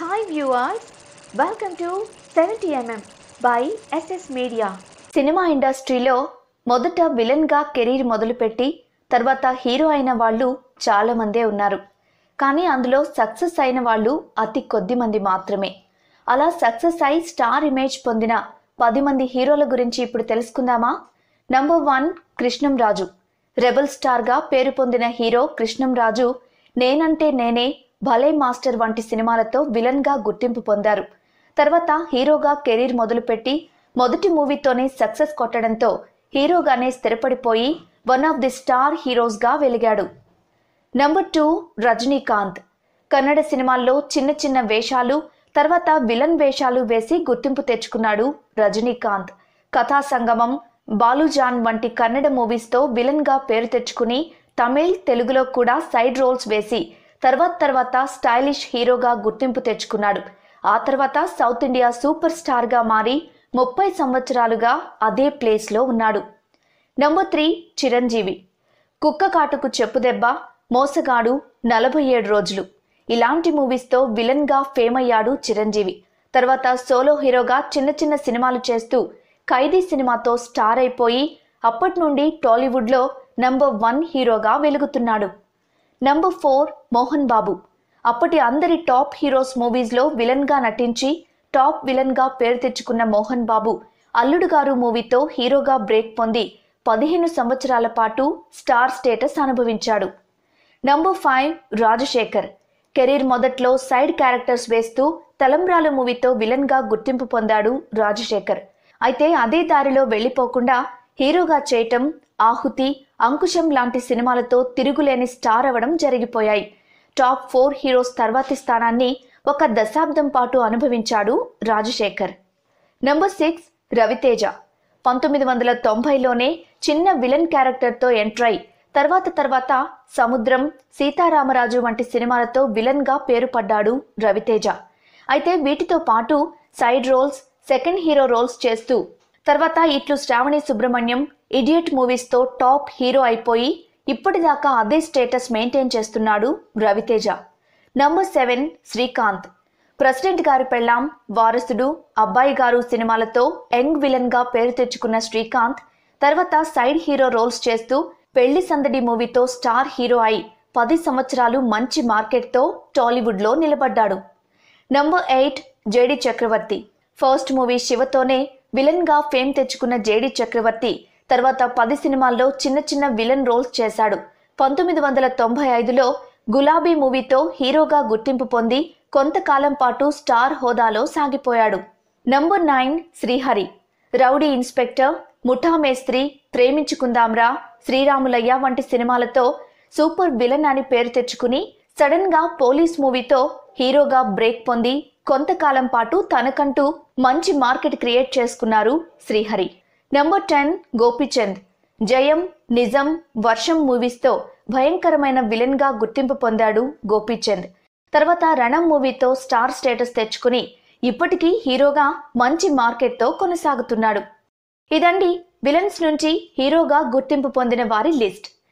Hi viewers, welcome to 70mm by SS Media. Cinema ఇండస్ట్రీలో మొదట villain గా career మొదలుపెట్టి తర్వాత హీరో అయిన వాళ్ళు చాలా మందే ఉన్నారు. కానీ అందులో సక్సెస్ అయిన వాళ్ళు అతి కొద్ది మంది మాత్రమే. అలా సక్సెస్ అయి స్టార్ ఇమేజ్ పొందిన 10 మంది హీరోల గురించి ఇప్పుడు తెలుసుకుందామా? నంబర్ 1 కృష్ణంరాజు. రెబల్ స్టార్ గా పేరు పొందిన హీరో కృష్ణంరాజు నేనంటే నేనే, భలే మాస్టర్ వంటి సినిమాలతో విలన్ గా గుర్తింపు పొందారు. తర్వాత హీరోగా కెరీర్ మొదలుపెట్టి మొదటి మూవీతోనే సక్సెస్ కొట్టడంతో హీరోగానే స్థిరపడిపోయి one of the star heroes గా వెలిగాడు. నంబర్ 2 రజనీకాంత్. కన్నడ సినిమాల్లో చిన్న చిన్న వేషాలు, తర్వాత విలన్ వేషాలు వేసి గుర్తింపు తెచ్చుకున్నాడు రజనీకాంత్. కథా సంగమం, బాలుజాన్ వంటి కన్నడ మూవీస్తో విలన్ గా పేరు తెచ్చుకుని తమిళ్, తెలుగులో కూడా సైడ్ రోల్స్ వేసి తర్వాత స్టైలిష్ హీరోగా గుర్తింపు తెచ్చుకున్నాడు. ఆ తర్వాత సౌత్ ఇండియా సూపర్ స్టార్ గా మారి 30 సంవత్సరాలుగా అదే ప్లేస్ లో ఉన్నాడు. నంబర్ 3 చిరంజీవి. కుక్క కాటుకు చెప్పుదెబ్బ, మోసగాడు, 47 రోజులు ఇలాంటి మూవీస్తో విలన్ గా ఫేమ్ అయ్యాడు చిరంజీవి. తర్వాత సోలో హీరోగా చిన్న చిన్న సినిమాలు చేస్తూ ఖైదీ సినిమాతో స్టార్ అయిపోయి అప్పటి నుండి టాలీవుడ్ లో నంబర్ 1 హీరోగా వెలుగుతున్నాడు. నంబర్ 4 మోహన్ బాబు. అప్పటి అందరి టాప్ హీరోస్ మూవీస్ లో విలన్ గా నటించి టాప్ విలన్ గా పేరు తెచ్చుకున్న మోహన్ బాబు అల్లుడు గారు మూవీతో హీరోగా బ్రేక్ పొంది 15 సంవత్సరాల పాటు స్టార్ స్టేటస్ అనుభవించాడు. నంబర్ 5 రాజశేఖర్. కెరీర్ మొదట్లో సైడ్ క్యారెక్టర్స్ వేస్తూ తలంబ్రాలు మూవీతో విలన్ గా గుర్తింపు పొందాడు రాజశేఖర్. అయితే అదే దారిలో వెళ్లిపోకుండా హీరోగా చేయటం, ఆహుతి, అంకుశం లాంటి సినిమాలతో తిరుగులేని స్టార్ అవడం జరిగిపోయాయి. టాప్ 4 హీరోస్ తర్వాతి స్థానాన్ని ఒక దశాబ్దం పాటు అనుభవించాడు రాజశేఖర్. నంబర్ 6 రవితేజ. 1990లోనే చిన్న విలన్ క్యారెక్టర్తో ఎంటర్ అయి తర్వాత సముద్రం, సీతారామరాజు వంటి సినిమాలతో విలన్ గా పేరు పడ్డాడు రవితేజ. అయితే వీటితో పాటు side roles, second hero roles చేస్తూ తర్వాత ఇట్లు శ్రావణి సుబ్రహ్మణ్యం, ఇడియట్ మూవీస్తో టాప్ హీరో అయిపోయి ఇప్పటిదాకా అదే స్టేటస్ మెయింటైన్ చేస్తున్నాడు రవితేజ. నంబర్ 7 శ్రీకాంత్. ప్రెసిడెంట్ గారి పెళ్ళాం, వారసుడు, అబ్బాయి గారు సినిమాలతో యంగ్ విలన్ గా పేరు తెచ్చుకున్న శ్రీకాంత్ తర్వాత సైడ్ హీరో రోల్స్ చేస్తూ పెళ్లి సందడి మూవీతో స్టార్ హీరో అయి 10 సంవత్సరాలు మంచి మార్కెట్తో టాలీవుడ్ లో నిలబడ్డాడు. నంబర్ 8 జేడి చక్రవర్తి. ఫస్ట్ మూవీ శివతోనే విలన్ గా ఫేమ్ తెచ్చుకున్న జేడి చక్రవర్తి తర్వాత 10 సినిమాల్లో చిన్న చిన్న విలన్ రోల్స్ చేశాడు. 1995లో గులాబీ మూవీతో హీరోగా గుర్తింపు పొంది కొంతకాలం పాటు స్టార్ హోదాలో సాగిపోయాడు. నంబర్ 9 శ్రీహరి. రౌడీ ఇన్స్పెక్టర్, ముఠా మేస్త్రి, ప్రేమించుకుందాంరా, శ్రీరాములయ్య వంటి సినిమాలతో సూపర్ విలన్ అని పేరు తెచ్చుకుని సడన్ గా పోలీస్ మూవీతో హీరోగా బ్రేక్ పొంది కొంతకాలం పాటు తనకంటూ మంచి మార్కెట్ క్రియేట్ చేసుకున్నారు శ్రీహరి. నంబర్ 10 గోపీచంద్. జయం, నిజం, వర్షం మూవీస్తో భయంకరమైన విలన్ గా గుర్తింపు పొందాడు గోపీచంద్. తర్వాత రణం మూవీతో స్టార్ స్టేటస్ తెచ్చుకుని ఇప్పటికీ హీరోగా మంచి మార్కెట్తో కొనసాగుతున్నాడు. ఇదండి విలన్స్ నుంచి హీరోగా గుర్తింపు పొందిన వారి లిస్ట్.